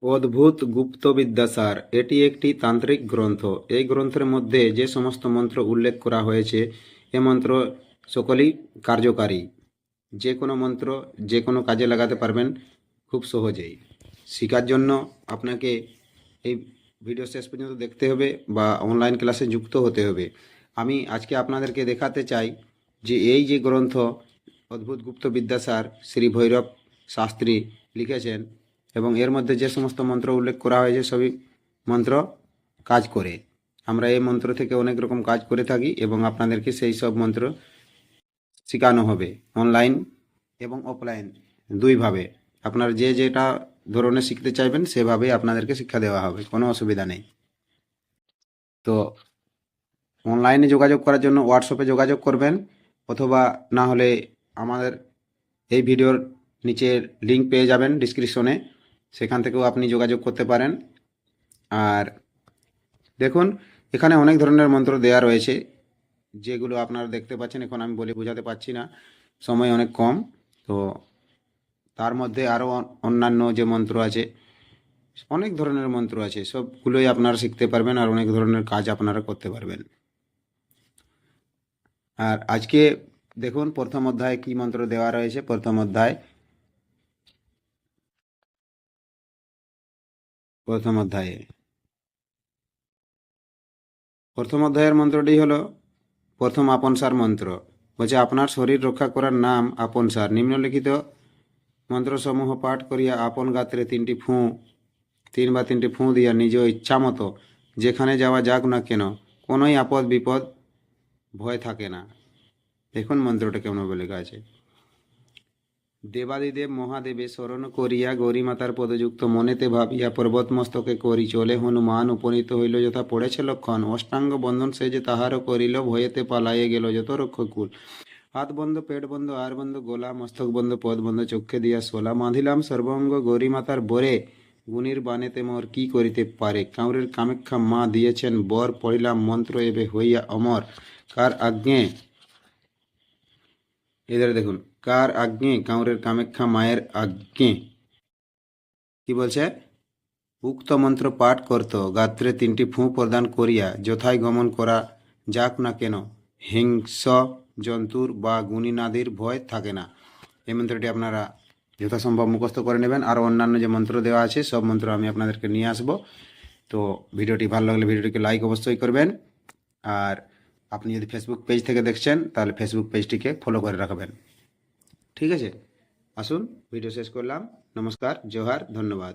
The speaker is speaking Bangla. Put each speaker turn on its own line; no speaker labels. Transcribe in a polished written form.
অদ্ভুত গুপ্তবিদ্যাসার এটি একটি তান্ত্রিক গ্রন্থ। এই গ্রন্থের মধ্যে যে সমস্ত মন্ত্র উল্লেখ করা হয়েছে এ মন্ত্র সকলেই কার্যকারী। যে কোনো মন্ত্র যে কোনো কাজে লাগাতে পারবেন খুব সহজেই। শেখার জন্য আপনাকে এই ভিডিও শেষ পর্যন্ত দেখতে হবে বা অনলাইন ক্লাসে যুক্ত হতে হবে। আমি আজকে আপনাদেরকে দেখাতে চাই যে এই যে গ্রন্থ অদ্ভুত গুপ্ত বিদ্যাসার শ্রী ভৈরব শাস্ত্রী লিখেছেন এবং এর মধ্যে যে সমস্ত মন্ত্র উল্লেখ করা হয়েছে সবই মন্ত্র কাজ করে। আমরা এই মন্ত্র থেকে অনেক রকম কাজ করে থাকি এবং আপনাদেরকে সেই সব মন্ত্র শেখানো হবে অনলাইন এবং অফলাইন দুইভাবে। আপনার যে যেটা ধরনের শিখতে চাইবেন সেভাবেই আপনাদেরকে শিক্ষা দেওয়া হবে, কোনো অসুবিধা নেই। তো অনলাইনে যোগাযোগ করার জন্য হোয়াটসঅ্যাপে যোগাযোগ করবেন, অথবা না হলে আমাদের এই ভিডিওর নিচে লিঙ্ক পেয়ে যাবেন ডিসক্রিপশনে, সেখান থেকেও আপনি যোগাযোগ করতে পারেন। আর দেখুন, এখানে অনেক ধরনের মন্ত্র দেয়া রয়েছে, যেগুলো আপনারা দেখতে পাচ্ছেন। এখন আমি বলে বোঝাতে পারছি না, সময় অনেক কম। তো তার মধ্যে আরও অন্যান্য যে মন্ত্র আছে, অনেক ধরনের মন্ত্র আছে, সবগুলোই আপনারা শিখতে পারবেন আর অনেক ধরনের কাজ আপনারা করতে পারবেন। আর আজকে দেখুন প্রথম অধ্যায়ে কি মন্ত্র দেওয়া রয়েছে। প্রথম অধ্যায়ের মন্ত্রটি হলো প্রথম আপনসার মন্ত্র। বলছে, আপনার শরীর রক্ষা করার নাম আপনসার। নিম্নলিখিত মন্ত্রসমূহ পাঠ করিয়া আপন গাত্রে তিনবার তিনটি ফুঁ দিয়া নিজ ইচ্ছা মতো যেখানে যাওয়া যাক না কেন, কোনোই আপদ বিপদ ভয় থাকে না। দেখুন মন্ত্রটা কেমন বলে লেখা আছে। দেবাদিদেব মহাদেবে শরণ করিয়া গৌরীমাতার পদযুক্ত মনেতে ভাবিয়া পর্বত মস্তকে করি চলে হনুমান উপনীত হইল যথা পড়েছে লক্ষণ, অষ্টাঙ্গ বন্ধন সে যে তাহারও করিল ভয়েতে পালাইয়ে গেল যত রক্ষকুল। হাত বন্ধ পেট বন্ধ আর বন্ধ গোলা, মস্তক বন্ধ পদ বন্ধ চক্ষে দিয়া সোলা, বাঁধিলাম সর্বঙ্গ গৌরীমাতার বরে, গুণীর বানেতে মোর কি করিতে পারে, কাউরের কামাখ্যা মা দিয়েছেন বর, পড়িলাম মন্ত্র এবে হইয়া অমর, কার আজ্ঞে এদের দেখুন, কার আজ্ঞে, কাউরের কামাখ্যা মায়ের আজ্ঞে। কি বলছে? উক্ত মন্ত্র পাঠ করত গাত্রে তিনটি ফুঁ প্রদান করিয়া যথায় গমন করা যাক না কেন, হিংস জন্তুর বা গুণীনাদির ভয় থাকে না। এই মন্ত্রটি আপনারা যথাসম্ভব মুখস্থ করে নেবেন। আর অন্যান্য যে মন্ত্র দেওয়া আছে সব মন্ত্র আমি আপনাদেরকে নিয়ে আসব। তো ভিডিওটি ভালো লাগলে ভিডিওটিকে লাইক অবশ্যই করবেন। আর আপনি যদি ফেসবুক পেজ থেকে দেখছেন তাহলে ফেসবুক পেজটিকে ফলো করে রাখবেন। ঠিক আছে, আসুন ভিডিও শেষ করলাম। নমস্কার, জোহার, ধন্যবাদ।